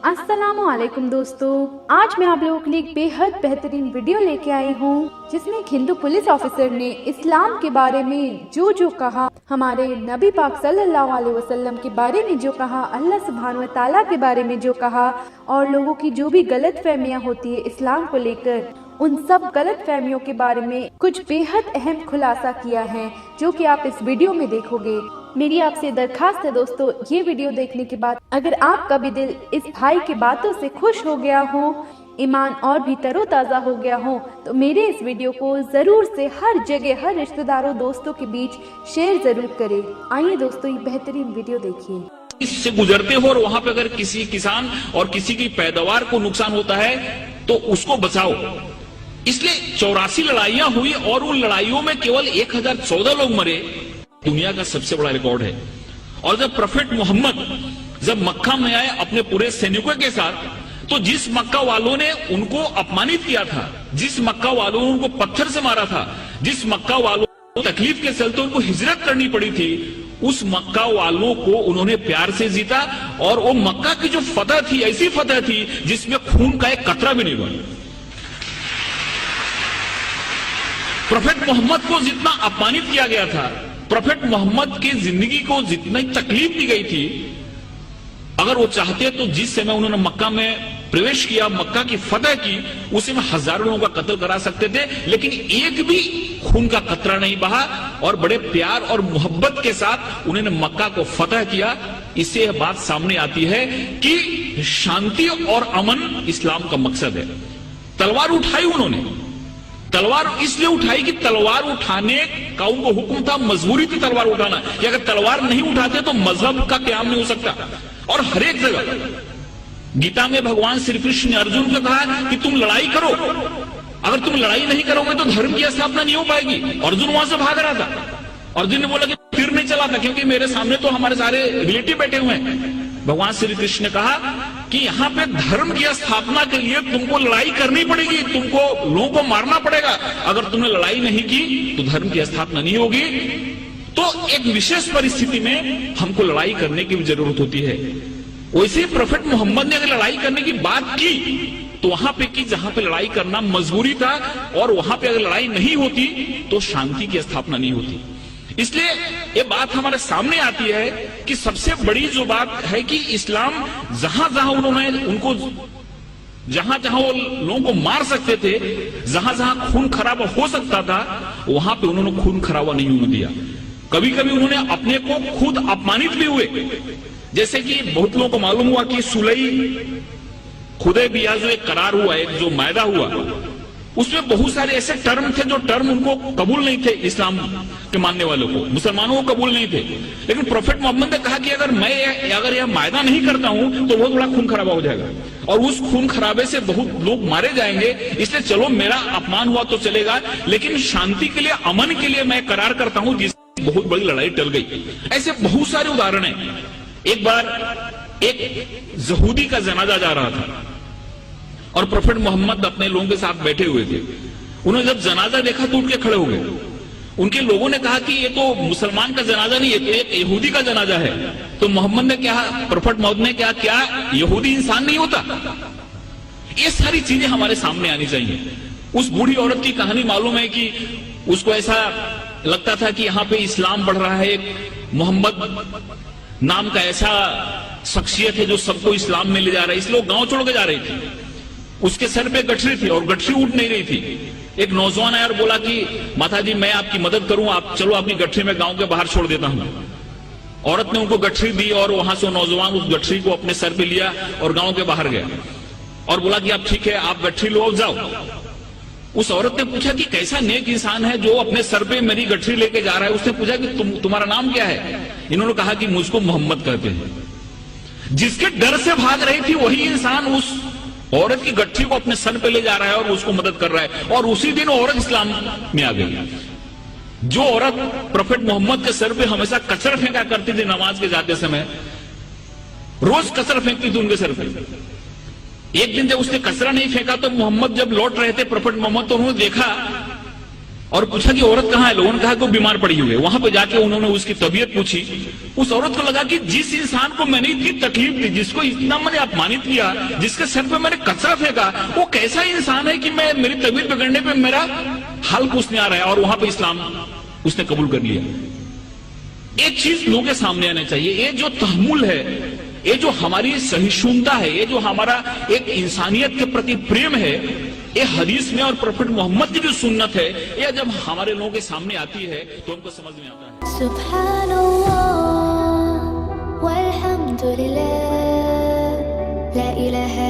अस्सलामुअलैकुम दोस्तों, आज मैं आप लोगों के लिए एक बेहद बेहतरीन वीडियो लेके आई हूँ जिसमें एक हिंदू पुलिस ऑफिसर ने इस्लाम के बारे में जो कहा, हमारे नबी पाक सल्लल्लाहु अलैहि वसल्लम के बारे में जो कहा, अल्लाह सुब्हानहू व तआला के बारे में जो कहा और लोगों की जो भी गलत फहमियाँ होती है इस्लाम को लेकर, उन सब गलत फहमियों के बारे में कुछ बेहद अहम खुलासा किया है जो कि आप इस वीडियो में देखोगे। मेरी आपसे दरखास्त है दोस्तों, ये वीडियो देखने के बाद अगर आपका भी दिल इस भाई की बातों से खुश हो गया हो, ईमान और भी तरोताजा हो गया हो, तो मेरे इस वीडियो को जरूर से हर जगह, हर रिश्तेदारों, दोस्तों के बीच शेयर जरूर करें। आइए दोस्तों, ये बेहतरीन वीडियो देखिए। इससे गुजरते हो और वहां पे अगर किसी किसान और किसी की पैदावार को नुकसान होता है तो उसको बचाओ। इसलिए 84 लड़ाइयां हुई और उन लड़ाइयों में केवल 1014 लोग मरे, दुनिया का सबसे बड़ा रिकॉर्ड है। और जब प्रोफेट मोहम्मद जब मक्का में आए अपने पूरे सैनिकों के साथ, तो जिस मक्का वालों ने उनको अपमानित किया था, जिस मक्का वालों ने उनको पत्थर से मारा था, जिस मक्का वालों को तकलीफ के चलते उनको हिजरत करनी पड़ी थी, उस मक्का वालों को उन्होंने प्यार से जीता। और वो मक्का की जो फतह थी, ऐसी फतह थी जिसमें खून का एक कतरा भी नहीं बना। प्रोफेट मोहम्मद को जितना अपमानित किया गया था, प्रोफेट मोहम्मद की जिंदगी को जितनी तकलीफ दी गई थी, अगर वो चाहते तो जिस समय उन्होंने मक्का में प्रवेश किया, मक्का की फतह की, उसी में हजारों लोगों का कत्ल करा सकते थे, लेकिन एक भी खून का कतरा नहीं बहा और बड़े प्यार और मोहब्बत के साथ उन्होंने मक्का को फतह किया। इससे यह बात सामने आती है कि शांति और अमन इस्लाम का मकसद है। तलवार उठाई उन्होंने, तलवार इसलिए उठाई कि तलवार उठाने का उनको हुक्म था, मजबूरी थी तलवार उठाना, कि अगर तलवार नहीं उठाते तो मजहब का क्याम नहीं हो सकता। और हर एक जगह गीता में भगवान श्री कृष्ण ने अर्जुन को कहा कि तुम लड़ाई करो, अगर तुम लड़ाई नहीं करोगे तो धर्म की स्थापना नहीं हो पाएगी। अर्जुन वहां से भाग रहा था, अर्जुन ने बोला कि तीर नहीं चलाता क्योंकि मेरे सामने तो हमारे सारे रिलेटिव बैठे हुए हैं। भगवान श्री कृष्ण ने कहा कि यहाँ पे धर्म की स्थापना के लिए तुमको लड़ाई करनी पड़ेगी, तुमको लोगों को मारना पड़ेगा। अगर तुमने लड़ाई नहीं की तो धर्म की स्थापना नहीं होगी। तो एक विशेष परिस्थिति में हमको लड़ाई करने की भी जरूरत होती है। वैसे प्रोफेट मोहम्मद ने अगर लड़ाई करने की बात की तो वहां पे की जहां पे लड़ाई करना मजबूरी था, और वहां पे अगर लड़ाई नहीं होती तो शांति की स्थापना नहीं होती। इसलिए ये बात हमारे सामने आती है कि सबसे बड़ी जो बात है कि इस्लाम जहां जहां उन्होंने उनको जहां जहां वो लोगों को मार सकते थे, जहां जहां खून खराबा हो सकता था, वहां पे उन्होंने खून खराबा नहीं होने दिया। कभी कभी उन्होंने अपने को खुद अपमानित भी हुए, जैसे कि बहुत लोगों को मालूम हुआ कि सुलई हुदैबिया जो एक करार हुआ, एक जो मायदा हुआ, उसमें बहुत सारे ऐसे टर्म थे जो टर्म उनको कबूल नहीं थे, इस्लाम के मानने वालों को, मुसलमानों को कबूल नहीं थे। लेकिन प्रोफेट मोहम्मद ने कहा कि अगर यह मायदा नहीं करता हूं तो बहुत बड़ा खून खराबा हो जाएगा और उस खून खराबे से बहुत लोग मारे जाएंगे। इसलिए चलो मेरा अपमान हुआ तो चलेगा, लेकिन शांति के लिए, अमन के लिए मैं करार करता हूं, जिससे बहुत बड़ी लड़ाई टल गई। ऐसे बहुत सारे उदाहरण हैं। एक बार एक यहूदी का जनाजा जा रहा था और प्रोफेट मोहम्मद अपने लोगों के साथ बैठे हुए थे। उन्होंने जब जनाजा देखा तो उठ के खड़े हो गए। उनके लोगों ने कहा कि ये तो मुसलमान का जनाजा नहीं, ये तो एक यहूदी का जनाजा है। तो मोहम्मद ने क्या, प्रोफेट मोहम्मद ने क्या यहूदी इंसान नहीं होता? ये सारी चीजें हमारे सामने आनी चाहिए। उस बूढ़ी औरत की कहानी मालूम है कि उसको ऐसा लगता था कि यहाँ पे इस्लाम बढ़ रहा है, मोहम्मद नाम का ऐसा शख्सियत है जो सबको इस्लाम में ले जा रहा है, इसलिए वो गांव छोड़ के जा रही थी। उसके सर पे गठरी थी और गठरी उठ नहीं रही थी। एक नौजवान आया और बोला कि माता जी मैं आपकी मदद करूं, आप चलो अपनी गठरी में गांव के बाहर छोड़ देता हूं। औरत ने उनको गठरी दी और वहां से नौजवान उस गठरी को अपने सर पे लिया और गांव के बाहर गया और बोला कि आप ठीक है, आप गठरी लो, जाओ। उस औरत ने पूछा कि कैसा नेक इंसान है जो अपने सर पे मेरी गठरी लेके जा रहा है। उसने पूछा कि तुम्हारा नाम क्या है? इन्होंने कहा कि मुझको मोहम्मद कहते हैं। जिसके डर से भाग रही थी वही इंसान उस औरत की गठरी को अपने सर पे ले जा रहा है और उसको मदद कर रहा है, और उसी दिन औरत इस्लाम में आ गई। जो औरत प्रोफेट मोहम्मद के सर पे हमेशा कचरा फेंका करती थी नमाज के जाते समय, रोज कचरा फेंकती थी उनके सर पे। एक दिन जब उसने कचरा नहीं फेंका तो मोहम्मद जब लौट रहे थे, प्रोफेट मोहम्मद, तो उन्होंने देखा और पूछा कि औरत कहाँ है। लोगों ने कहा कि वो बीमार पड़ी हुई है। वहां पे जाके उन्होंने उसकी तबीयत पूछी। उस औरत को लगा कि जिस इंसान को मैंने इतनी तकलीफ दी, जिसको इतना मैंने अपमानित किया, जिसके सर पे मैंने कचरा फेंका, वो कैसा इंसान है कि मैं मेरी तबीयत बिगड़ने पे मेरा हाल पूछने आ रहा है। और वहां पे इस्लाम उसने कबूल कर लिया। एक चीज लोगों के सामने आना चाहिए, ये जो तहम्मुल है, ये जो हमारी सहिष्णुता है, ये जो हमारा एक इंसानियत के प्रति प्रेम है, ये हदीस में और प्रोफेट मोहम्मद की जो सुन्नत है, ये जब हमारे लोगों के सामने आती है तो हमको समझ में आता है। सुब्हानल्लाह वल्हम्दुलिल्लाह ला इलाहा